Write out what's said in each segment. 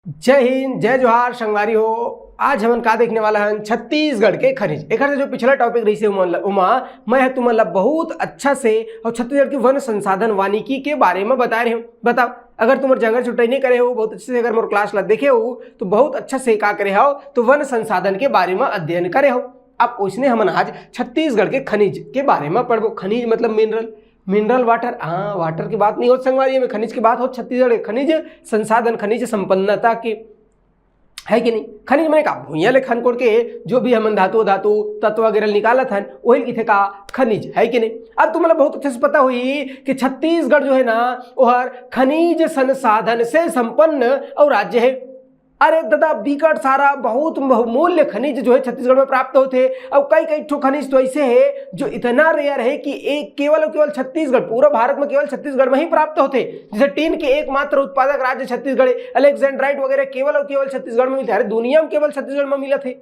जय हिंद, जय जोहार संगवारी हो। आज हमन का देखने वाला है छत्तीसगढ़ के खनिज। एक जो पिछला टॉपिक रही उमा मैं तुमन बहुत अच्छा से और छत्तीसगढ़ की वन संसाधन वानिकी के बारे में बता रहे हूँ। बताओ, अगर तुम जंगल छुट्टाई नहीं करे हो बहुत अच्छे से, अगर मोर क्लास ला देखे हो तो बहुत अच्छा से का करे हो तो वन संसाधन के बारे में अध्ययन करे हो। अब उसने हमन आज छत्तीसगढ़ के खनिज के बारे में पढ़बो। खनिज मतलब मिनरल वाटर। हाँ, वाटर की बात नहीं हो संगवारी में, खनिज की बात हो। छत्तीसगढ़ खनिज संसाधन, खनिज संपन्नता की है कि नहीं। खनिज मैंने कहा भूइया ले खन कोड़ के जो भी हमन धातु तत्व वगैरह निकालत हन वही किथे का खनिज है कि नहीं। अब तुम्हें बहुत अच्छे से पता हुई कि छत्तीसगढ़ जो है ना वह खनिज संसाधन से संपन्न और राज्य है। अरे दादा बिकट सारा बहुत बहुमूल्य खनिज जो है छत्तीसगढ़ में प्राप्त होते हैं। और कई ठो खनिज तो ऐसे है जो इतना रेयर है कि एक केवल छत्तीसगढ़, पूरा भारत में केवल छत्तीसगढ़ में ही प्राप्त होते। जैसे टीन के एकमात्र उत्पादक राज्य छत्तीसगढ़, अलेक्जेंड्राइट वगैरह केवल छत्तीसगढ़ में मिलते। अरे दुनिया में केवल छत्तीसगढ़ में मिला थे।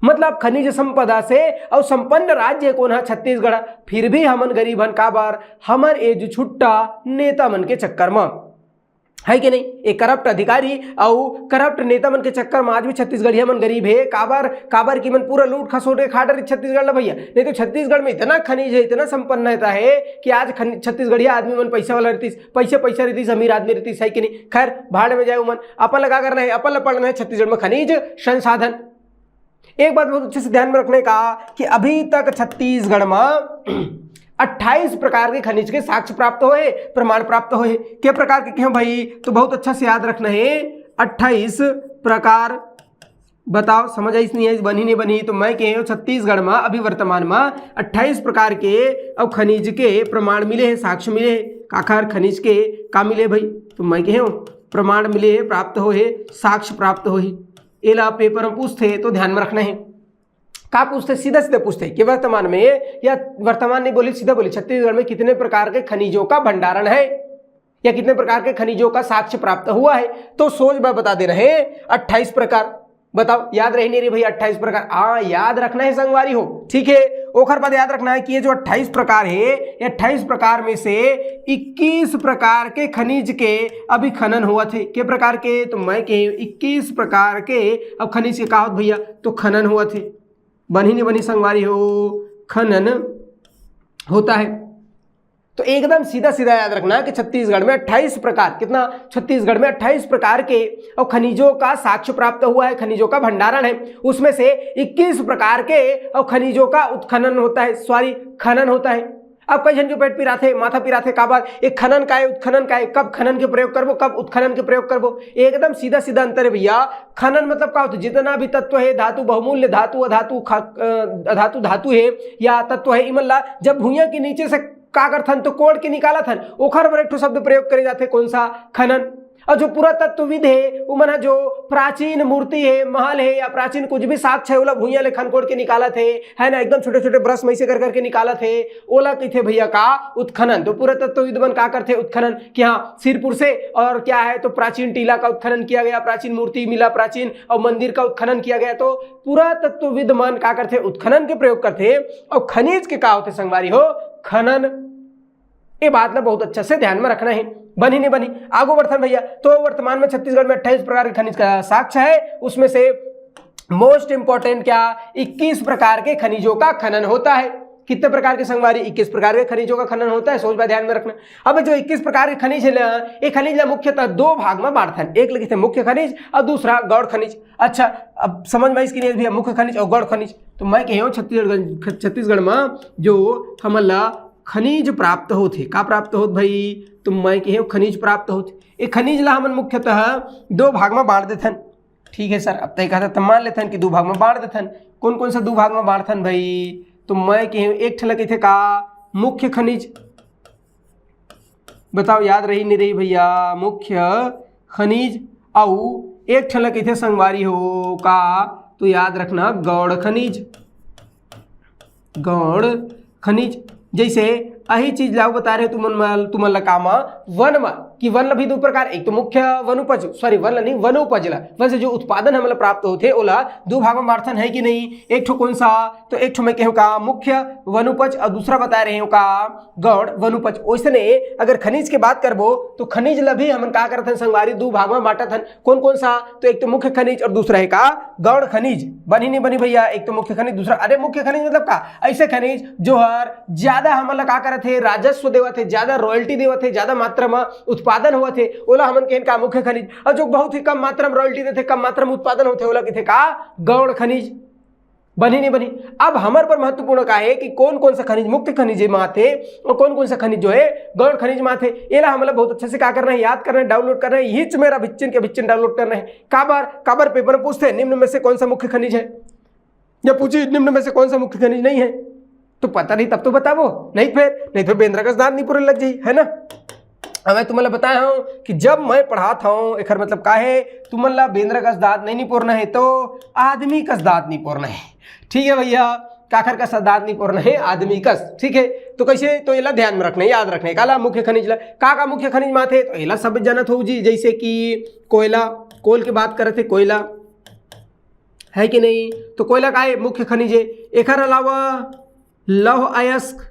मतलब खनिज संपदा से और संपन्न राज्य कौन है छत्तीसगढ़। फिर भी हमन गरीब हन का बार, हमर एज छुट्टा नेता मन के चक्कर में है कि नहीं। एक करप्ट अधिकारी और करप्ट नेता मन के चक्कर में आज भी छत्तीसगढ़िया मन गरीब है। काबर की मन पूरा लूट खसोट खा रही छत्तीसगढ़ ला भैया। नहीं तो छत्तीसगढ़ में इतना खनिज है, इतना संपन्नता है कि आज छत्तीसगढ़िया आदमी मन पैसा वाला रहती, पैसा रहती, अमीर आदमी रहती है कि नहीं। खैर भाड़ में जाए मन, अपन लगा करना है, अपन पढ़ना है छत्तीसगढ़ में खनिज संसाधन। एक बात बहुत अच्छे से ध्यान में रखने का कि अभी तक छत्तीसगढ़ में 28 प्रकार के खनिज के साक्ष्य प्राप्त हुए, प्रमाण प्राप्त हुए। क्या प्रकार के क्यों भाई, तो बहुत अच्छा से याद रखना है। 28 प्रकार, बताओ समझ आई नहीं है, बनी नहीं बनी। तो मैं कह छत्तीसगढ़ में अभी वर्तमान में 28 प्रकार के और खनिज के प्रमाण मिले हैं, साक्ष्य मिले हैं। आखिर खनिज के का मिले भाई, तो मैं कह प्रमाण मिले है, प्राप्त हो है, साक्ष्य प्राप्त हो है। एला पेपर में पूछते तो ध्यान में रखना है। का पूछते, सीधा पूछते कि वर्तमान में, या वर्तमान नहीं बोली सीधा बोली, छत्तीसगढ़ में कितने प्रकार के खनिजों का भंडारण है या कितने प्रकार के खनिजों का साक्ष्य प्राप्त हुआ है। तो सोच मैं बता दे रहे 28 प्रकार। बताओ याद रही नहीं रे भाई 28 प्रकार। हाँ याद रखना है संगवारी हो, ठीक है। ओखर बाद याद रखना है कि ये जो 28 प्रकार है, 28 प्रकार में से 21 प्रकार के खनिज के अभी खनन हुआ थे। के प्रकार के, तो मैं कह 21 प्रकार के अब खनिज के का होत भैया, तो खनन हुआ थे। बनी नहीं बनी संगवारी हो, खनन होता है। तो एकदम सीधा याद रखना कि छत्तीसगढ़ में 28 प्रकार, कितना छत्तीसगढ़ में 28 प्रकार के और खनिजों का साक्ष्य प्राप्त हुआ है, खनिजों का भंडारण है। उसमें से 21 प्रकार के और खनिजों का उत्खनन होता है, खनन होता है। अब कई जन के पेट पिराथे, माथा पिराथे काबर, एक खनन का है, उत्खनन का है। कब खनन के प्रयोग करबो, कब उत्खनन के प्रयोग करबो, एकदम सीधा अंतर है भैया। खनन मतलब का होता है, जितना भी तत्व है, धातु, बहुमूल्य धातु, अधातु, धातु है या तत्व है, इमल्ला जब भूइया के नीचे से का करथन तो कोड़ के निकाला थन, ओखर बर एक ठो शब्द प्रयोग करे जाते, कौन सा, खनन। और जो पुरातत्वविद है उमन जो प्राचीन मूर्ति है, महल है या प्राचीन कुछ भी साक्ष्य है, ओला भूइया ले खन कोड़ के निकाला थे, है ना, एकदम छोटे छोटे ब्रश में से करके निकाला थे, ओला कहते भैया का उत्खनन। तो पुरातत्वविद मन का करते उत्खनन कि हाँ सिरपुर से और क्या है तो प्राचीन टीला का उत्खनन किया गया, प्राचीन मूर्ति मिला, प्राचीन और मंदिर का उत्खनन किया गया। तो पुरातत्वविद मन का करते उत्खनन के प्रयोग करते। और खनिज के का होते संगवारी हो, खनन। ये बात ना बहुत अच्छा से ध्यान में रखना है। बनी नहीं बनी, आगो बढ़थन भैया। तो वर्तमान में छत्तीसगढ़ में 28 प्रकार के खनिज का साक्ष्य है। उसमें से मोस्ट इंपॉर्टेंट क्या, 21 प्रकार के खनिजों का खनन होता है। कितने प्रकार के संगवारी, 21 प्रकार के खनिजों का खनन होता है। सोच बात ध्यान में रखना। अब जो 21 प्रकार के खनिज है ना, ये खनिज मुख्यतः 2 भाग में बांटथन। एक लिखे थे मुख्य खनिज और दूसरा गौड़ खनिज। अच्छा अब समझ में इसकी नहीं भैया, मुख्य खनिज और गौड़ खनिज। तो मैं कह छत्तीसगढ़ में जो हमला खनिज प्राप्त होते, का प्राप्त होत भाई, तो मैं कह खनिज प्राप्त होते। एक खनिज ला हमन मुख्यतः 2 भाग में बांट देथन। ठीक है सर, अब तय कहता तो मान लेथन कि 2 भाग में बांट देथन। कौन सा 2 भाग में बांटथन भाई, तो मैं कह एक ठला कहते का मुख्य खनिज। बताओ याद रही नहीं रही भैया, मुख्य खनिज। और एक ठला कहते संगवारी हो का, तो याद रखना गौड़ खनिज। गौड़ खनिज जैसे अही चीज लाओ बता रहे तुमन ला कामा वन मा कि वन ला भी दो प्रकार, एक तो मुख्य वनोपज, सॉरी वन ला नहीं वनोपज ला, वन से जो उत्पादन हमला प्राप्त होते ओला दो भागों में बांटन है कि नहीं। एक ठो कौन सा, तो एक ठो मैं कहूँ का मुख्य वनोपज और दूसरा बता रहे हो का गौण वनोपज। वैसने अगर खनिज के बात करबो तो खनिज ला भी हम का करथन संगवारी दो भाग में बांटत हन। कौन कौन सा, तो एक तो मुख्य खनिज और दूसरा है का गौण खनिज। बनी नहीं बनी भैया, एक तो मुख्य खनिज दूसरा, अरे मुख्य खनिज मतलब का ऐसे खनिज जो हर ज्यादा हमन ला का करत है राजस्व देवत है, ज्यादा रॉयल्टी देवत है, ज्यादा मात्रा में उत्पादन होवत है ओला हमन कहन का मुख्य खनिज। और जो बहुत ही कम मात्रा में रॉयल्टी देते, कम मात्रा में उत्पादन होते ओला कहते का गौण खनिज। बनी नहीं बनी। अब हमारे पर महत्वपूर्ण का है कि कौन कौन सा खनिज मुख्य खनिज माथे और कौन कौन सा खनिज जो है गौण खनिज माथे। ये ला हमें बहुत अच्छे से क्या करना है, याद करना है, डाउनलोड करना है। हिच मेरा बिच्चिन के बिच्चिन डाउनलोड करना है। काबर पेपर में पूछते हैं निम्न में से कौन सा मुख्य खनिज है, या पूछिए निम्न में से कौन सा मुख्य खनिज नहीं है, तो पता नहीं तब तो बताओ, नहीं फिर बेंद्रा का दांत नहीं पूरे लग जाये, है ना। मैं तुम्हें बताया हूँ कि जब मैं पढ़ाता हूँ एक मतलब का है तुम्हारा बेंद्रा का दांत नहीं पूरना है तो आदमी का दांत नहीं पूरना है, ठीक है भैया। काखर का दांत नहीं पूरना है, आदमी कस, ठीक है। तो कैसे, तो ये ध्यान में रखना है, याद रखना है। काला मुख्य खनिज ला का मुख्य खनिज माथे, तो ये सब जानत हो जी, जैसे कि कोयला, कोल की बात करते कोयला है कि नहीं, तो कोयला का है मुख्य खनिज है। एक अलावा लौह अयस्क,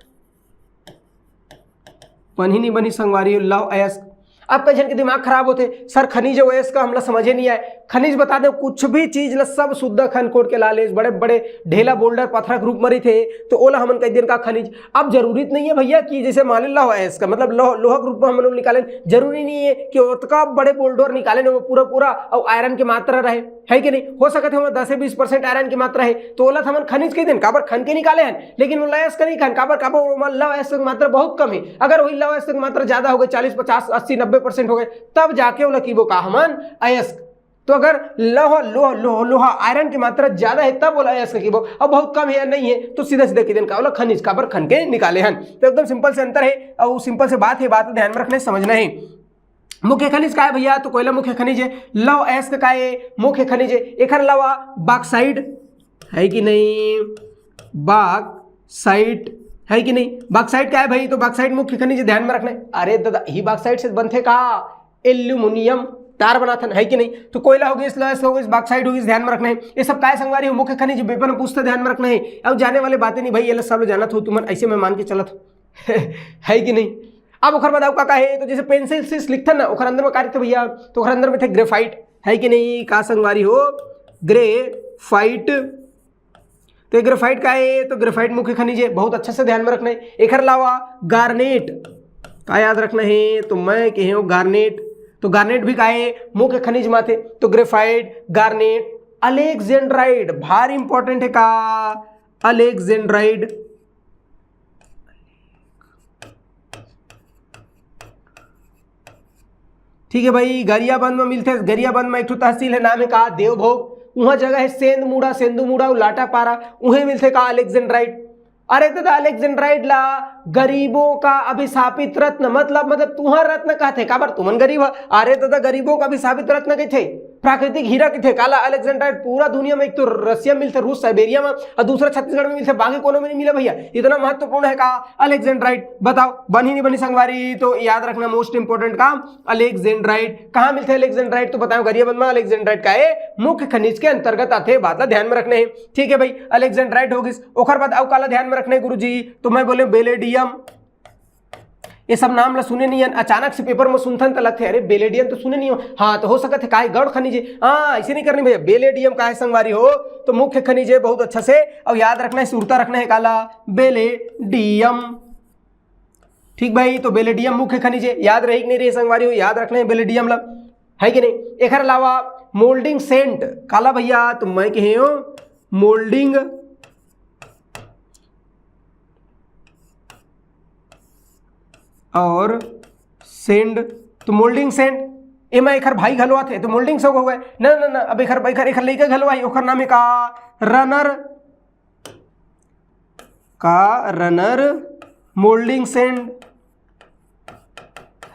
बनी नहीं बनी संगवारी लौह अयस्क। अब कई जन के दिमाग खराब होते, सर खनिज वयस्क का हमला समझे नहीं आए। खनिज बता दे कुछ भी चीज ला सब शुद्ध खन कोट के लाले बड़े बड़े ढेला बोल्डर पत्थर ग्रुप मरी थे तो ओला हमन कई दिन का खनिज। अब जरूरी नहीं है भैया कि जैसे मान लो लौह अयस्क मतलब लोहा ग्रुप में हम लोग निकाले, जरूरी नहीं है कि उतना बड़े बोल्डर निकाले वो पूरा और आयरन की मात्रा रहे, है कि नहीं। हो सकते हैं 10 से 20% आयरन की मात्रा है तो ओला हमन खनिज के दिन काबर खन के निकाले हैं, लेकिन लौह अयस्क नहीं खान काबर लौह अयस्क की मात्रा बहुत कम है। अगर वही लौह अयस्क की मात्रा ज्यादा हो गई 40 50 80 90% हो गए तब जाके वो लकीबो का हमन अयस्क। तो अगर लोहा आयरन की मात्रा ज्यादा है तब बोला अयस्क की, अब बहुत कम है या नहीं है तो सीधा सीधा किदन का बोला खनिज काबर खन के निकाले हैं। तो एकदम सिंपल से अंतर है और सिंपल से बात है, बात ध्यान में रखने समझना है। मुख्य खनिज का है भैया, तो कोयला मुख्य खनिज है, लौह अयस्क का है मुख्य खनिज है। एक अलावा बॉक्साइट है कि नहीं, बॉक्साइट है कि नहीं, बॉक्साइट का है भाई, तो बॉक्साइट मुख्य खनिज ध्यान में रखना है। अरे दादा ही बॉक्साइट से बनते का एल्यूमिनियम तार बनाथन, है कि नहीं। तो कोयला हो गया, स्लस हो गया, बॉक्साइट हो गई, ध्यान में रखना है। ये सब काय संगवारी हो मुख्य खनिज पेपर में पूछते ध्यान में रखना है। अब जाने वाले बातें नहीं भाई, ये सब जानत हो तुम ऐसे में मान के चलत है कि नहीं। अब ओखर बताओ का है, तो जैसे पेंसिल से लिखथन ना ओखर अंदर में कार्य थे भैया, तो ओखर अंदर में थे ग्रेफाइट, है कि नहीं, का संगवारी हो ग्रेफाइट। तो ग्रेफाइट का है, तो ग्रेफाइट मुख्य खनिज है, बहुत अच्छे से ध्यान में रखना है। एक अलावा गार्नेट का याद रखना है, तो मैं कहे हूँ गार्नेट, तो गार्नेट भी का है मुख्य खनिज माथे। तो ग्रेफाइट, गार्नेट, अलेक्जेंड्राइड भारी इंपॉर्टेंट है का अलेक्जेंड्राइड, ठीक है भाई। गरियाबंद में मिलते हैं, गरियाबंद में एक तहसील है नाम है का देवभोग, वहां जगह है सेंदुमुड़ा लाटा पारा, उन्हें मिलते का अलेक्जेंड्राइड। अरे दादा अलेक्जेंड्राइड ला गरीबों का अभिशापित रत्न मतलब तुम्हारा रत्न कहते काबर तुमन गरीब है। अरे दादा गरीबों का अभिशापित रत्न के थे, प्राकृतिक हीरा के थे काला अलेक्जेंड्राइड। पूरा दुनिया में एक तो रसिया में मिलते, रूस साइबेरिया में, और दूसरा छत्तीसगढ़ में मिलते, बाकी कोनों में नहीं मिले भैया। इतना महत्वपूर्ण है का अलेक्जेंड्राइड। बताओ बनी नहीं बनी संगवारी, तो याद रखना मोस्ट इंपोर्टेंट का अलेक्जेंड्राइड। कहाँ मिलते हैं अलेक्जेंड्राइड, तो बताओ गरियाबंद में अलेक्जेंड्राइड का है मुख्य खनिज के अंतर्गत आते, बात ध्यान में रखने हैं, ठीक है भाई। अलेक्जेंड्राइड होगी, ओखर बाद अब काला ध्यान में रखने गुरुजी, तो मैं बोले बेलेडियम। ये सब नाम ला सुने नहीं है, अचानक से पेपर में सुनथन तो लगते अरे बेलेडियम तो सुने नहीं हो, हाँ तो हो सकता है काय गौण खनिज है, हाँ ऐसे नहीं करनी भैया। बेलेडियम का है संगवारी हो, तो मुख्य खनिज है बहुत अच्छा से, और याद रखना है सुरता रखना है काला बेलेडियम, ठीक भाई। तो बेलेडियम मुख्य खनिज है, याद रही कि नहीं रही संगवारी हो, याद रखना है बेलेडियम ला, है कि नहीं। एक अलावा मोल्डिंग सेंट काला भैया, तो मैं कहे हो मोल्डिंग और सेंड, तो मोल्डिंग सेंड एमा एक भाई घलवा थे तो मोल्डिंग से हो गए ना अब एक लड़का घलवाई ओखर नाम है का रनर मोल्डिंग सेंड,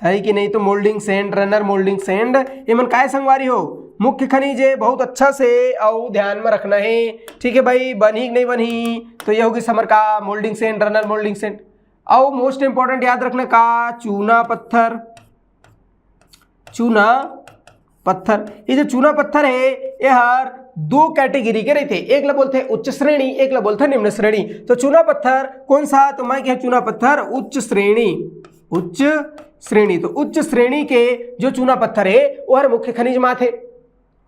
है कि नहीं। तो moulding send, runner moulding send, एमन काय संगवारी हो मुख्य खनिज है, बहुत अच्छा से और ध्यान में रखना है, ठीक है भाई। बनी नहीं बनी, तो ये होगी समर का moulding send, runner moulding send. और मोस्ट इंपॉर्टेंट याद रखने का चूना पत्थर। चूना पत्थर, ये जो चूना पत्थर है ये हर दो कैटेगरी के रहते, एक ला बोलते हैं उच्च श्रेणी, एक ला बोलते हैं निम्न श्रेणी। तो चूना पत्थर कौन सा, तो मैं क्या चूना पत्थर उच्च श्रेणी, उच्च श्रेणी। तो उच्च श्रेणी के जो चूना पत्थर है वो हर मुख्य खनिज माथे।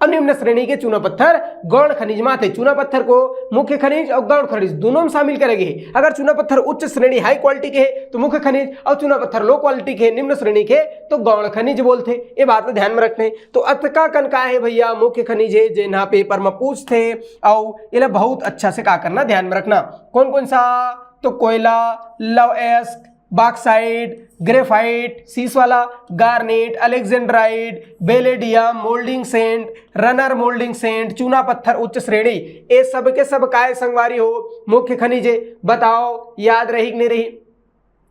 अब निम्न श्रेणी के चूना पत्थर गौण खनिज माथे। चूना पत्थर को मुख्य खनिज और गौण खनिज दोनों में शामिल करेंगे। अगर चूना पत्थर उच्च श्रेणी हाई क्वालिटी के है तो मुख्य खनिज, और चूना पत्थर लो क्वालिटी के निम्न श्रेणी के तो गौण खनिज बोलते। ये बात में ध्यान में रखने। तो अतका कन का है भैया मुख्य खनिज है, जिन्हा पेपर में पूछते और ये बहुत अच्छा से का करना ध्यान में रखना। कौन कौन सा, तो कोयला, लव एस्क, बॉक्साइट, ग्रेफाइट, सीस वाला, गार्नेट, अलेक्जेंड्राइट, बेलेडियम, moulding sand, runner moulding sand, चूना पत्थर उच्च श्रेणी, ये सब के सब काय संगवारी हो मुख्य खनिज। बताओ याद रही कि नहीं रही।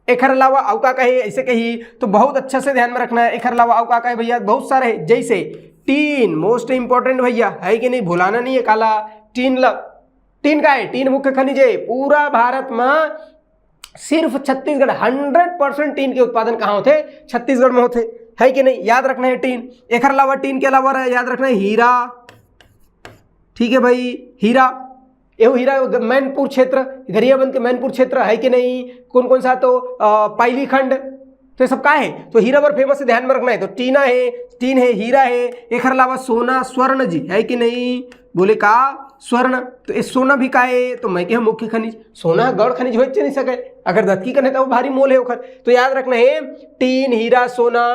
एक अलावा अवका कहे ऐसे कही तो बहुत अच्छा से ध्यान में रखना है। एक अलावा अवका कहे भैया बहुत सारे है, जैसे टीन मोस्ट इंपॉर्टेंट भैया है कि नहीं, भुलाना नहीं है काला। टीन का है, टीन मुख्य खनिज है। पूरा भारत में सिर्फ छत्तीसगढ़ 100% टीन के उत्पादन कहाँ होते, छत्तीसगढ़ में होते, है कि नहीं, याद रखना है टीन। एक अलावा टीन के अलावा याद रखना है हीरा। ठीक है भाई, हीरा, ये हीरा मैनपुर क्षेत्र, गरियाबंद के मैनपुर क्षेत्र, है कि नहीं। कौन कौन सा, तो पाइली खंड, तो ये सब का है, तो हीरा पर फेमस है, ध्यान में रखना है। तो टीना है, टीन है, हीरा है। एक अलावा सोना, स्वर्ण जी, है कि नहीं, बोले का स्वर्ण, तो इस सोना भी का है, तो मैं क्या मुख्य खनिज। सोना गौण खनिज हो नहीं सके, अगर दत्की करने तो भारी मोल है ओखर। तो याद रखना है टीन, हीरा, सोना,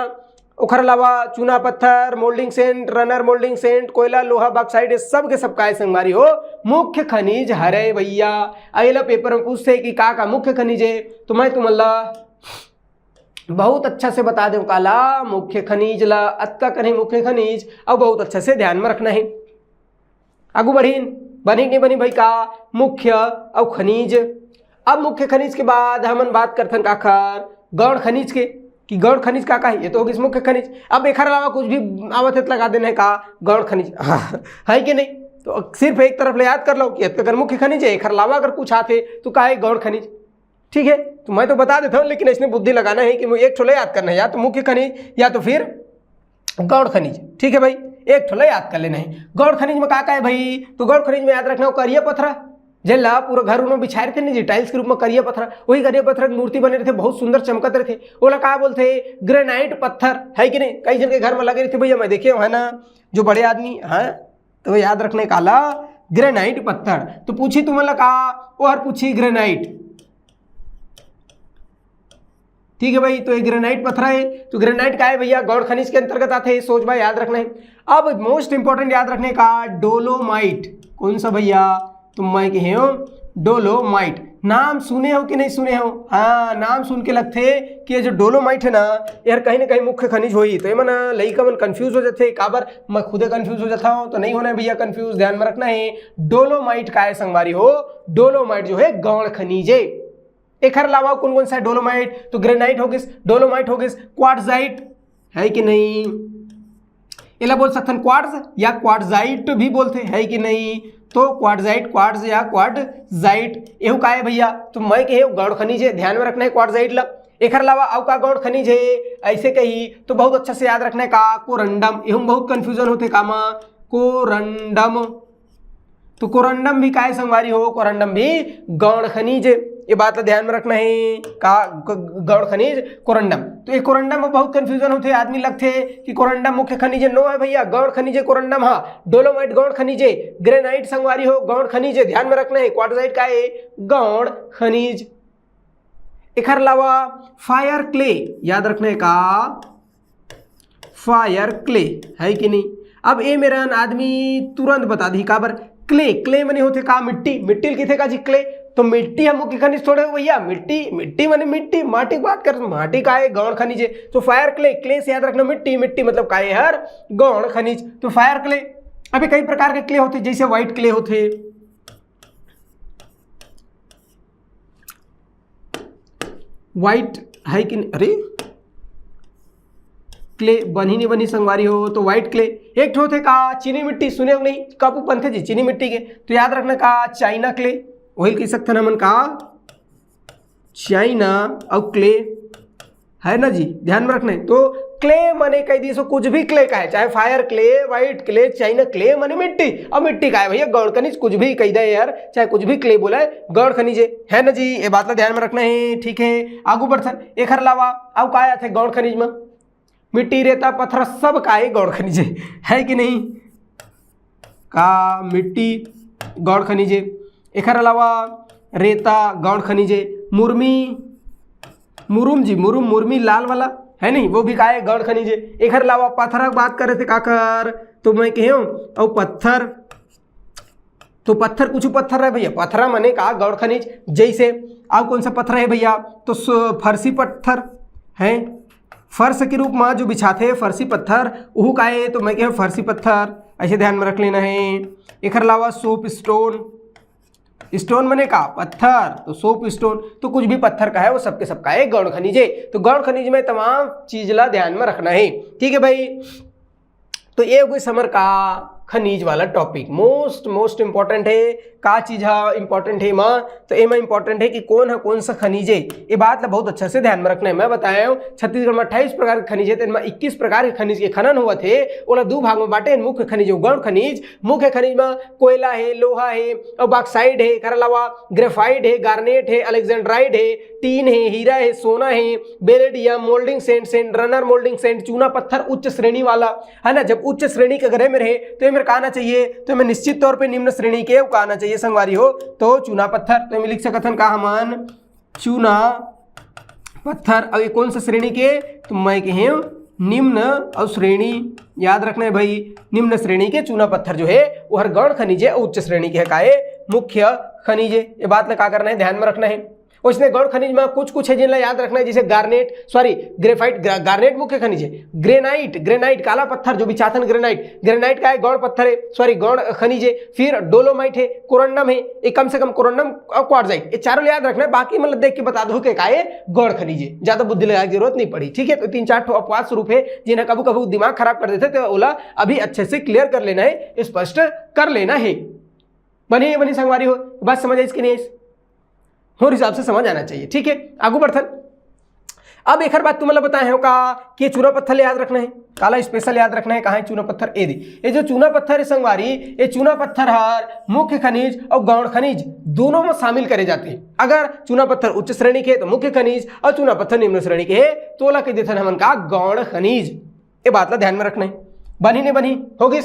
ओखर अलावा चूना पत्थर, moulding sand, runner moulding sand, कोयला, लोहा, बॉक्साइट, सब के सब काय संगवारी हो मुख्य खनिज हरे भैया। अगला पेपर में पूछते कि का मुख्य खनिज है, तो मैं तुम्हारा बहुत अच्छा से बता दूं काला मुख्य खनिज ला अतका कहीं मुख्य खनिज, और बहुत अच्छा से ध्यान में रखना है। आगू बढ़ीन बनी नहीं बनी भाई का मुख्य और खनिज। अब मुख्य खनिज के बाद हम बात करते काखर गौण खनिज के, कि गौण खनिज का है, ये तो होगी मुख्य खनिज। अब एक अलावा कुछ भी आवत है लगा देना है का गौण खनिज है कि नहीं। तो सिर्फ एक तरफ ले याद कर लो कि अगर मुख्य खनिज है, एक अलावा अगर कुछ आते तो का है गौण खनिज। ठीक है, तो मैं तो बता देता हूँ, लेकिन इसमें बुद्धि लगाना है कि एक ठोला याद करना है, या तो मुख्य खनिज या तो फिर गौण खनिज। ठीक है भाई, एक ठोला याद कर लेना है। गौण खनिज में का है भाई, तो गौण खनिज में याद रखना हो करिया पत्थरा, जेला पूरा घर उनमें बिछाए थे नहीं टाइल्स के रूप में करिया पत्थर, वही करिया पत्थर की मूर्ति बने रहते, बहुत सुंदर चमकत रहते, वो लोग क्या बोलते ग्रेनाइट पत्थर, है कि नहीं। कई जन के घर में लगे रहते भैया, मैं देखे है ना जो बड़े आदमी हैं, तो याद रखने काला ग्रेनाइट पत्थर। तो पूछी तुम्हें कहा और पूछी ग्रेनाइट। ठीक है भाई, तो ये ग्रेनाइट पत्थर है, तो ग्रेनाइट का है भैया गौण खनिज के अंतर्गत आते हैं, सोच भाई याद रखना है। अब मोस्ट इंपॉर्टेंट याद रखने का डोलोमाइट, कौन सा भैया, तुम मैं कहे हो डोलोमाइट, नाम सुने हो कि नहीं सुने हो। हाँ, नाम सुन के लगते कि ये जो डोलोमाइट है ना यार कहीं ना कहीं मुख्य खनिज होई, तो ये मन लइका मन कंफ्यूज हो जाते, काबर मैं खुदे कंफ्यूज हो जाता हूँ, तो नहीं होना है भैया कंफ्यूज, ध्यान में रखना है। डोलोमाइट का है संगवारी हो, डोलोमाइट जो है गौण खनिज है। एक अलावा कौन कौन सा डोलोमाइट, तो ग्रेनाइट हो गई, डोलोमाइट हो गई, क्वार्ट्जाइट, है कि नहीं, इला बोल सकते हैं क्वार्ट्ज या क्वार्ट्जाइट भी बोलते हैं, कि नहीं। तो क्वार्ट्जाइट, क्वार्ट्ज या क्वार्ट्जाइट एहू का है भैया, तो मैं कहे गौण खनिज है, ध्यान में रखना है क्वार्ट्जाइट ला। एक अलावा अब का गौण खनिज है ऐसे कही तो बहुत अच्छा से याद रखना है का कोरंडम, एहू बहुत कंफ्यूजन होते कामा कोरंडम, तो कोरंडम भी काय संगवारी हो, कोरंडम भी गौण खनिज, ये बात ध्यान में रखना है का गौण खनिज कोरंडम। तो ये कोरंडम में बहुत कंफ्यूजन होते, आदमी लगते कि कोरंडम मुख्य खनिज नो है भैया, गौण खनिज है कोरंडम। हाँ, डोलोमाइट गौण खनिज है, ग्रेनाइट संगवारी हो गौण खनिज है, ध्यान में रखना है। क्वार्ट्जाइट का है गौण खनिज। एक अलावा फायर क्ले याद रखने का, फायर क्ले, है कि नहीं। अब ये मेरा आदमी तुरंत बता दी काबर, क्ले, क्ले मने होते का मिट्टी, मिट्टी लिखे का जी क्ले, तो मिट्टी हम मुख्य खनिज थोड़े हो भैया, मिट्टी, मिट्टी माने मिट्टी, माटी की बात कर, माटी का है गौण खनिज है। तो फायर क्ले, क्ले से याद रखना मिट्टी, मिट्टी मतलब का है हर गौण खनिज, तो फायर क्ले। अभी कई प्रकार के क्ले होते, जैसे व्हाइट क्ले होते, व्हाइट है कि नहीं, अरे क्ले बनी नहीं बनी संगवारी हो, तो व्हाइट क्ले। एक होते का चीनी मिट्टी, सुने हो नहीं कब बनते जी चीनी मिट्टी के, तो याद रखना का चाइना क्ले, वही कह सकते हैं मन का चाइना और क्ले है ना जी, ध्यान में रखना है। तो क्ले माने कह दिए सो कुछ भी क्ले का है, चाहे fire clay, white clay, China clay माने मिट्टी। अब मिट्टी का है भैया, गौण खनिज कुछ भी कह दे यार, चाहे कुछ भी क्ले बोला है, गौण खनिज है ना जी, ये बात ला ध्यान में रखना है। ठीक है, आगू बढ़थन। एक अलावा अब का आया गौण खनिज में मिट्टी, रेता, पत्थर सब का है गौण खनिज है कि नहीं, का मिट्टी गौण खनिज। एक अलावा रेता गौण खनिज, मुरमी, मुरुम जी, मुरमी लाल वाला है नहीं, वो भी का है गौण खनिज। एक अलावा पत्थर की बात कर रहे थे काकर, तो मैं कहूँ और पत्थर, तो पत्थर कुछ पत्थर है भैया, पत्थर माने का गौण खनिज। जैसे अब कौन सा पत्थर है भैया, तो फर्सी पत्थर है, फर्श के रूप में जो बिछाते हैं फर्सी पत्थर, वह का है, तो मैं कहूँ फर्सी पत्थर, ऐसे ध्यान में रख लेना है। एक अलावा सोप स्टोन, स्टोन बने का पत्थर, तो सोप स्टोन, तो कुछ भी पत्थर का है वो सबके सबका है गौण खनिज है। तो गौण खनिज में तमाम चीज ला ध्यान में रखना है। ठीक है भाई, तो ये कोई समर का खनिज वाला टॉपिक मोस्ट इंपॉर्टेंट है। का चीज है इंपॉर्टेंट है माँ, तो ए में इंपॉर्टेंट है कि कौन है कौन सा खनिज है, ये बात ला बहुत अच्छे से ध्यान में रखना है। मैं बताया हूँ छत्तीसगढ़ में 28 प्रकार के खनिज है, तो इनमें 21 प्रकार के खनिज के खनन हुआ थे, ओला दो भाग में बांटे। मुख्य खनिज गौण खनिज, मुख्य खनिज में कोयला है, लोहा है और बॉक्साइड है, कर अलावा ग्रेफाइट है, गार्नेट है, अलेक्जेंड्राइड है, टीन है, हीरा है, सोना है, बेरेडियम, moulding sand, runner moulding sand, चूना पत्थर उच्च श्रेणी वाला है ना। जब उच्च श्रेणी के घरे में रहे तो ये मेरे कहना चाहिए, तो मैं निश्चित तौर पे निम्न श्रेणी के कहना चाहिए संगवारी हो, तो चूना पत्थर, तो मैं लिख सकथन का हमन चूना पत्थर। और ये कौन सा श्रेणी के, तो मैं कहे निम्न और श्रेणी, याद रखना है भाई, निम्न श्रेणी के चूना पत्थर जो है वो हर गौण खनिज है, उच्च श्रेणी के है का है मुख्य खनिज है। ये बात का करना है, ध्यान में रखना है। उसने गौण खनिज में कुछ है जिन्हें याद रखना है, जैसे ग्रेफाइट, गार्नेट मुख्य खनिज है। ग्रेनाइट काला पत्थर जो बिछाथन, ग्रेनाइट का है गौण पत्थर है, गौण खनिज है। फिर डोलोमाइट है, कोरंडम है, ये कम से कम कोरंडम और क्वार्टजाइट, ये चारों याद रखना है। बाकी मतलब देख के बता दो कि है गौण खनिज है, ज्यादा बुद्धि लगाने की जरूरत नहीं पड़ी। ठीक है, तो 3-4 अपवाद स्वरूप है जिन्हें कभी कभी दिमाग खराब कर देते, तो ओला अभी अच्छे से क्लियर कर लेना है, स्पष्ट कर लेना है। बनी संगवारी हो, बात समझ आई इसकी नहीं, और हिसाब से समझ आना चाहिए। ठीक है, आगू बढ़थन। अब एक बात तुम्हें बताए हो का कि चूना पत्थर याद रखना है, काला स्पेशल याद रखना है। कहाँ है चूना पत्थर, ये जो चूना पत्थर है संगवारी, ये चूना पत्थर हर मुख्य खनिज और गौण खनिज दोनों में शामिल करे जाते हैं। अगर चूना पत्थर उच्च श्रेणी के तो मुख्य खनिज, और चूना पत्थर निम्न श्रेणी के है तो ओला कह देते हमन का गौण खनिज। ये बात ला ध्यान में रखना है। बनी नहीं बनी होगी,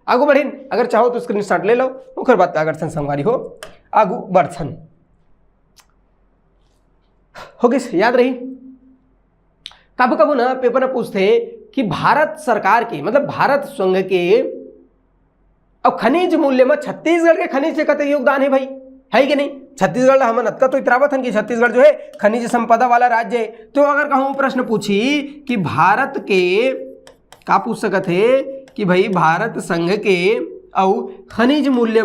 आगू बढ़िन। अगर चाहो तो स्क्रीनशॉट ले लो, ओकर बात अगर संगवारी हो आगू बढ़थन। हो गई, याद रही। कब कब ना पेपर में पूछते कि भारत सरकार के मतलब भारत संघ के अब खनिज मूल्य में छत्तीसगढ़ के खनिज से कतई योगदान है भाई, है कि नहीं। छत्तीसगढ़ हम अतका तो इतरावत हन कि छत्तीसगढ़ जो है खनिज संपदा वाला राज्य है। तो अगर कहूँ प्रश्न पूछी कि भारत के का पूछ सकते है कि भाई भारत संघ के और खनिज मूल्य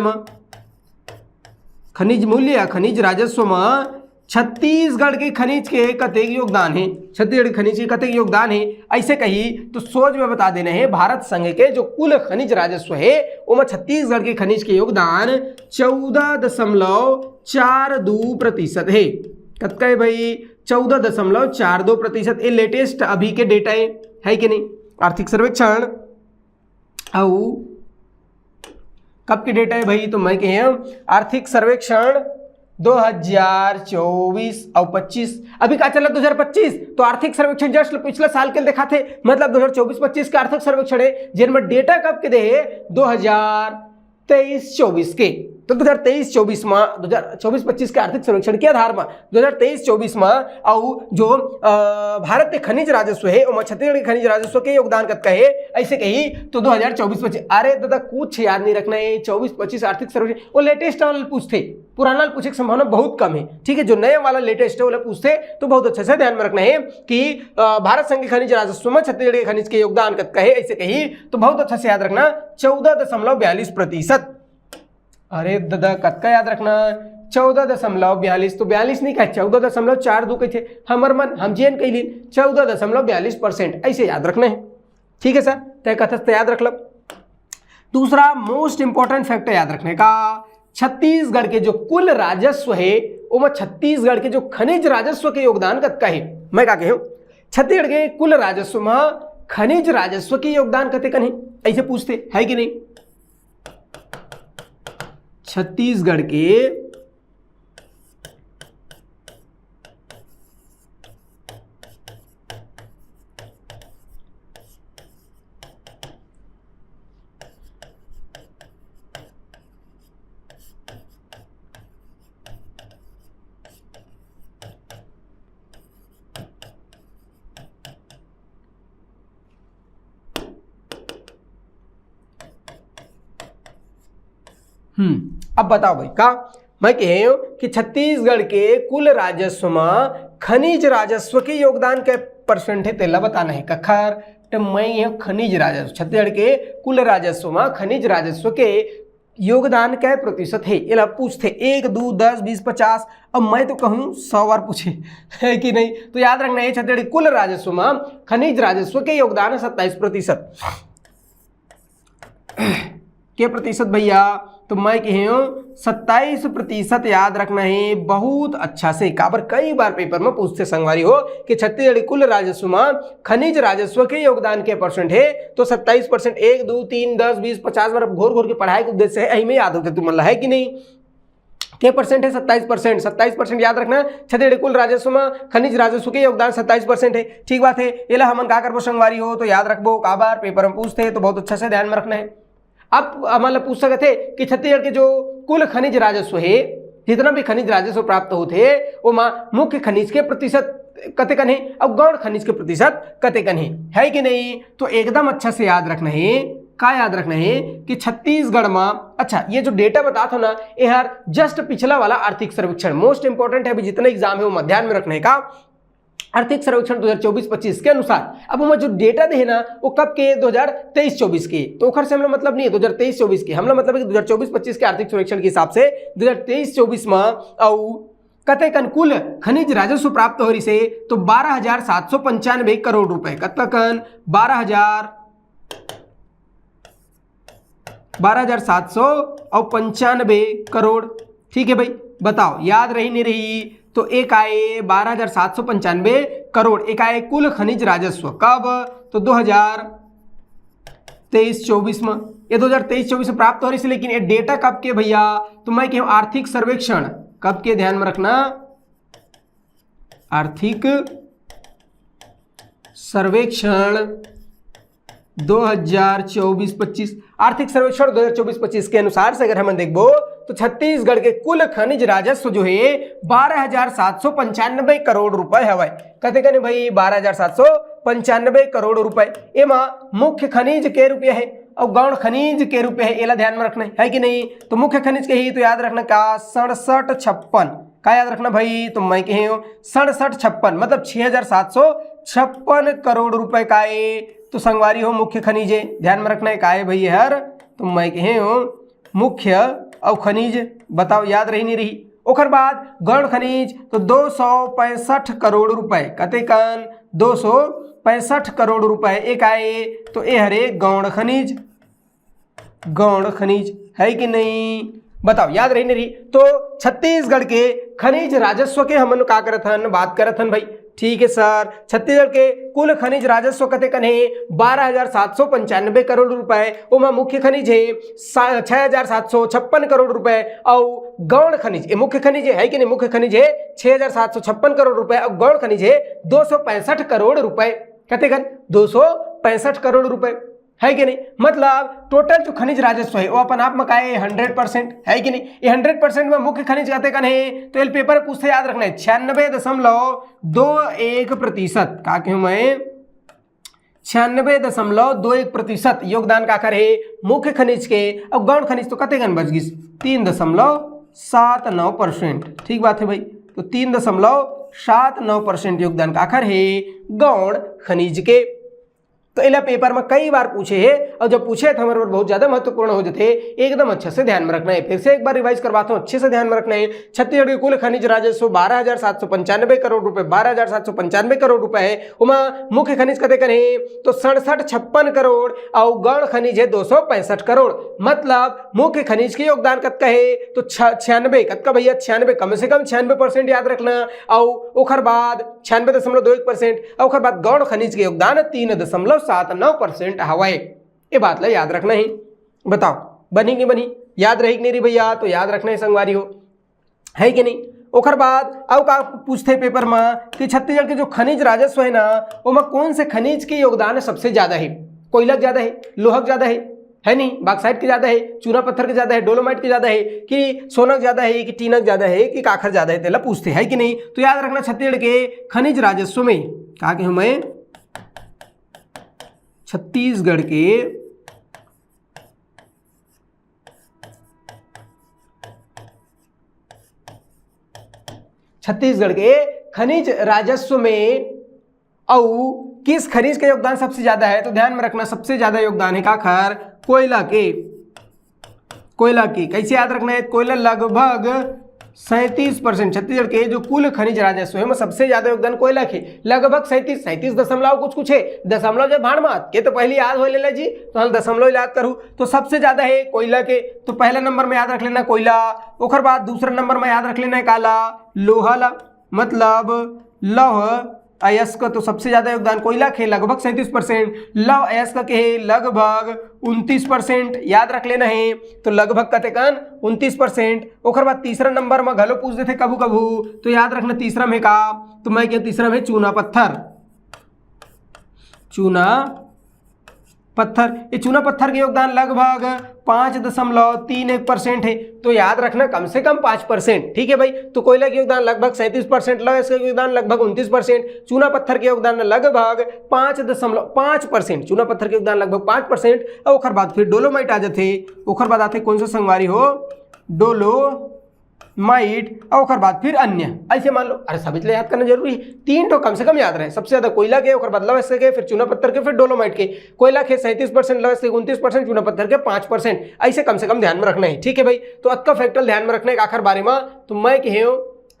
खनिज राजस्व में छत्तीसगढ़ के खनिज के कतेक योगदान है, छत्तीसगढ़ के खनिज के कतेक योगदान है, ऐसे कही तो सोच में बता देना है। भारत संघ के जो कुल खनिज राजस्व है उसमें छत्तीसगढ़ के खनिज के योगदान 14.42% है। कतका है भाई, 14.42%। ये लेटेस्ट अभी के डेटा है कि नहीं। आर्थिक सर्वेक्षण और कब के डेटा है भाई, तो मैं कहे आर्थिक सर्वेक्षण 2024 और 25, अभी क्या चला 2025, तो आर्थिक सर्वेक्षण जस्ट पिछले साल के देखा थे, मतलब 2024-25 का आर्थिक सर्वेक्षण है जिनमें डेटा कब के दे 2023-24 के। तो 2023-24 में 2024-25 के आर्थिक सर्वेक्षण के आधार में 2023-24 में और जो भारत के खनिज राजस्व है और छत्तीसगढ़ के खनिज राजस्व के योगदान कब है, ऐसे कही तो 2024-25। अरे दादा कुछ याद नहीं रखना है, 24-25 आर्थिक सर्वेक्षण वो लेटेस्ट वाला पूछते, पुराना वाला पूछने की संभावना बहुत कम है। ठीक है, जो नया वाला लेटेस्ट है वो पूछते तो बहुत अच्छे से ध्यान में रखना है कि भारत संघ के खनिज राजस्व में छत्तीसगढ़ के खनिज के योगदान कब है, ऐसे कही तो बहुत अच्छा से याद रखना 14.42%। अरे दादा कतका याद रखना 14.42, तो 42 नहीं कहे 14.42 कहे हमर मन हम जेन कही 14.42%, ऐसे याद रखना है। ठीक है सर, तय कथा तो याद रख लो। दूसरा मोस्ट इंपॉर्टेंट फैक्टर याद रखने का, छत्तीसगढ़ के जो कुल राजस्व है ओमा छत्तीसगढ़ के जो खनिज राजस्व के योगदान कतका है। मैं का कहूँ छत्तीसगढ़ के कुल राजस्व में खनिज राजस्व के योगदान कतेकन है, ऐसे पूछते है कि नहीं। छत्तीसगढ़ के अब बताओ भाई का मैं कह कि छत्तीसगढ़ के कुल राजस्व में खनिज राजस्व के योगदान के परसेंट है तेला बताना है कखर। तो मैं खनिज राजस्व छत्तीसगढ़ के कुल राजस्व में खनिज राजस्व के योगदान क्या प्रतिशत है, ये पूछते 1, 2, 10, 20, 50। अब मैं तो कहूँ 100 बार पूछे है कि नहीं। तो याद रखना है छत्तीसगढ़ के कुल राजस्व में खनिज राजस्व के योगदान है 27% के प्रतिशत भैया। तो मैं कहूँ 27% याद रखना है बहुत अच्छा से। काबर कई बार पेपर में पूछते संगवारी हो कि छत्तीसगढ़ कुल राजस्व में खनिज राजस्व के योगदान के परसेंट है तो 27%। 1, 2, 3, 10, 20, 50 बार घोर घोर के पढ़ाई के उद्देश्य है, यही में याद होते तुम है कि नहीं। के परसेंट है 27%। 27% याद रखना छत्तीसगढ़ कुल राजस्व में खनिज राजस्व के योगदान 27% है। ठीक बात है। ये ला हमन का करबो संगवारी हो तो याद रखबो काबर पेपर में पूछते तो बहुत अच्छा से ध्यान में रखना है। अब हमारे पूछ सकते कि छत्तीसगढ़ के जो कुल खनिज राजस्व है जितना भी खनिज राजस्व प्राप्त होते वो मुख्य खनिज के प्रतिशत कतेकन है और गौण खनिज के प्रतिशत कतेकन है कि नहीं। तो एकदम अच्छा से याद रखना है का याद रखना है कि छत्तीसगढ़ में अच्छा ये जो डेटा बता था ना ये हर जस्ट पिछला वाला आर्थिक सर्वेक्षण मोस्ट इंपॉर्टेंट है। अभी जितने एग्जाम है वो ध्यान में रखने का। आर्थिक सर्वेक्षण 2024-25 के अनुसार अब हम जो डेटा दे ना वो कब के 2023-24 के। तो ओखर से हमला मतलब नहीं है 2023-24 के, हमला मतलब है कि 2024-25 के आर्थिक सर्वेक्षण के हिसाब से 2023-24 में और कतेकन कुल खनिज राजस्व प्राप्त हो रही से तो 12,795 करोड़ रुपए। कतकन 12,795 करोड़। ठीक है भाई बताओ याद रही नहीं रही। तो एक आए 12,795 करोड़ एक आए कुल खनिज राजस्व कब तो 2023-24 में। ये 2023-24 में प्राप्त हो रही है लेकिन ये डेटा कब के भैया तो मैं कहूँ आर्थिक सर्वेक्षण कब के ध्यान में रखना। आर्थिक सर्वेक्षण 2024-25 आर्थिक सर्वेक्षण 2024-25 के अनुसार से अगर हम देखो तो छत्तीसगढ़ के कुल खनिज राजस्व जो है 12,795 करोड़ रुपए है। कते कने भाई 12,795 करोड़ रुपए। एमा मुख्य खनिज के रुपये है और गौण खनिज के रुपये है, ये ध्यान में रखना है कि नहीं। तो मुख्य खनिज के ही तो याद रखना का 6756 का याद रखना भाई। तो मैं कही 6756 मतलब 6,756 करोड़ रुपए का है। तो संगवारी हो मुख्य खनिज ध्यान में रखना है का है भाई हर। तो मैं कही मुख्य और खनिज बताओ याद रही नहीं रही। ओकर बाद गौण खनिज तो 265 करोड़ रुपए कतेकन 265 करोड़ रुपए एक आए। तो ये हरे गौण खनिज है कि नहीं बताओ याद रही नहीं रही। तो छत्तीसगढ़ के खनिज राजस्व के हम का करत हन बात करत हन भाई। ठीक है सर। छत्तीसगढ़ के कुल खनिज राजस्व कतेकन है 12,795 करोड़ रुपए। उमा मुख्य खनिज है 6,756 करोड़ रुपए और गौण खनिज मुख्य खनिज है कि नहीं। मुख्य खनिज है 6,756 करोड़ रुपए और गौण खनिज है 265 करोड़ रुपए। कतेकन 265 करोड़ रुपए है कि नहीं। मतलब टोटल जो खनिज राजस्व है वो अपन आप में का है 100% है कि नहीं। ये 100% में मुख्य खनिज कतेकन है तो एल पेपर पूछते याद रखना है 96.21% का क्यों मैं 96.21% योगदान का करे मुख्य खनिज के और गौण खनिज तो कतेकन बच गई 3.79%। ठीक बात है भाई। तो 3.79% योगदान का आखर है गौण खनिज के। तो इला पेपर में कई बार पूछे है और जब पूछे तो हमारे बहुत ज्यादा महत्वपूर्ण हो जाते, एकदम अच्छे से ध्यान में रखना है। फिर से एक बार रिवाइज करवाता हूँ, अच्छे से ध्यान में रखना है। छत्तीसगढ़ के कुल खनिज राजस्व 12,795 करोड़ रुपए, 12,795 करोड़ रुपए है। उमा मुख्य खनिज कते कन है तो 6756 करोड़ और गौण खनिज है 265 करोड़। मतलब मुख्य खनिज के योगदान कतका है तो 96 कतका भैया 96, कम से कम 96% याद रखना। और ओखर बाद 96.21% और ओखर बाद गौण खनिज के योगदान 3.79% हवाए। ये बात ला याद रखना है। बताओ बनी कि बनी, याद रही कि नहीं रही भैया? तो याद रखना है संगवारी हो, है कि नहीं। ओखर बाद अब का पूछते पेपर में कि छत्तीसगढ़ के जो खनिज राजस्व है ना वो कौन से खनिज के योगदान सबसे ज्यादा है? कोयला ज्यादा है, लोहा ज्यादा है नहीं, बॉक्साइट के ज्यादा है, चूना पत्थर के ज्यादा है, डोलोमाइट के ज्यादा है, कि सोना ज्यादा है, कि टीनक ज्यादा है, कि काखर ज्यादा है? तेला पूछते है कि नहीं। तो याद रखना छत्तीसगढ़ के खनिज राजस्व में कहा कि हमें छत्तीसगढ़ के खनिज राजस्व में और किस खनिज का योगदान सबसे ज्यादा है? तो ध्यान में रखना सबसे ज्यादा योगदान है काखर कोयला के। कैसे याद रखना है? कोयला लगभग 37%। छत्तीसगढ़ के जो कुल खनिज राजस्व है में सबसे ज्यादा योगदान कोयला के, लगभग 37 दशमलव कुछ है। दशमलव जब भाड़ मात के तो पहले याद हो लेला जी, तो हम दशमलव याद करूँ तो सबसे ज्यादा है कोयला के। तो पहला नंबर में याद रख लेना कोयला, ओखर बाद दूसरा नंबर में याद रख लेना है काला लोहा ला, मतलब लौह अयस्क। तो सबसे ज्यादा योगदान कोयला के लगभग 37%, लौह अयस्क के लगभग 29%, याद रख लेना है। तो लगभग कतेकन 29%। ओखर बाद तीसरा नंबर में घलो पूछ देते कभू कभू, तो याद रखना तीसरा में का, तो मैं क्या तीसरा में चूना पत्थर। ये चूना पत्थर के योगदान लगभग 5.31% है। तो याद रखना कम से कम 5%, ठीक है भाई। तो कोयला के योगदान लगभग 37%, लौह अयस्क के योगदान लगभग 29%, चूना पत्थर के योगदान लगभग 5.5%, चूना पत्थर के योगदान लगभग 5%। और ओखर बाद फिर डोलोमाइट आ जाते, ओखर बाद आते कौन सा संगवारी हो डोलोमाइट, और ओखर बाद फिर अन्य। ऐसे मान लो, अरे सभी ले याद करना जरूरी है, 3 तो कम से कम याद रहे। सबसे ज्यादा कोयला के, ओखर बाद लौह अयस्क के, फिर चूना पत्थर के, फिर डोलोमाइट के। कोयला के 37%, लौह अयस्क के 29%, चूना पत्थर के 5%। ऐसे कम से कम ध्यान में रखना है, ठीक है भाई। तो अतका फैक्टर ध्यान में रखने के आखिर बारे में तो मैं कहे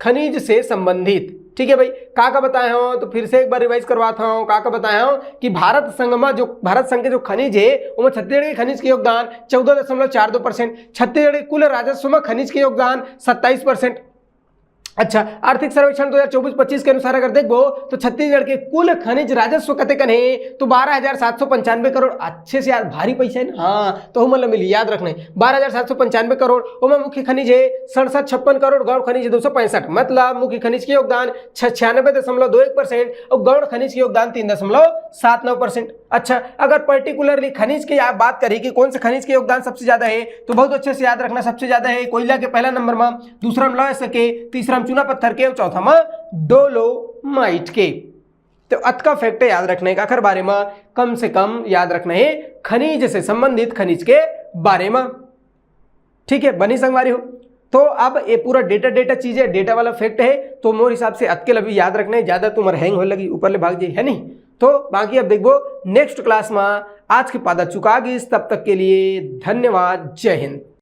खनिज से संबंधित, ठीक है भाई। का बताया हूँ तो फिर से एक बार रिवाइज करवाता हूँ। का बताया हूँ कि भारत संघ के जो खनिज है उसमें छत्तीसगढ़ के खनिज के योगदान 14.42%, छत्तीसगढ़ के कुल राजस्व में खनिज के योगदान 27%। अच्छा, आर्थिक सर्वेक्षण 2024-25 के अनुसार अगर देखो तो छत्तीसगढ़ के कुल खनिज राजस्व कते कन है तो 12,795 करोड़। अच्छे से याद, भारी पैसा है ना, हाँ, तो मतलब मिली याद रखना है 12,795 करोड़। उनमें मुख्य खनिज है 6756 करोड़, गौण खनिज है 265। मतलब मुख्य खनिज के योगदान 96.21% और गौण खनिज के योगदान 3.79%। अच्छा, अगर पर्टिकुलरली खनिज की आप बात करें कि कौन से खनिज के योगदान सबसे ज्यादा है तो बहुत अच्छे से याद रखना सबसे ज्यादा है कोयला के पहला नंबर में, दूसरा में लौह अयस्क के, तीसरा में चूना पत्थर के और चौथा में डोलोमाइट के। तो अतका फैक्ट याद रखने का आखिर बारे में कम से कम याद रखना है खनिज से संबंधित खनिज के बारे में, ठीक है बनी संगवारी हो। तो अब ये पूरा डेटा चीजें डेटा वाला फैक्ट है, तो मोर हिसाब से अतके लभी याद रखना है, ज्यादा तुम्हारे हैंग हो लगी ऊपर ले भाग जाए, है नहीं। तो बाकी अब देखो नेक्स्ट क्लास में आज के पादा चुका गई। तब तक के लिए धन्यवाद, जय हिंद।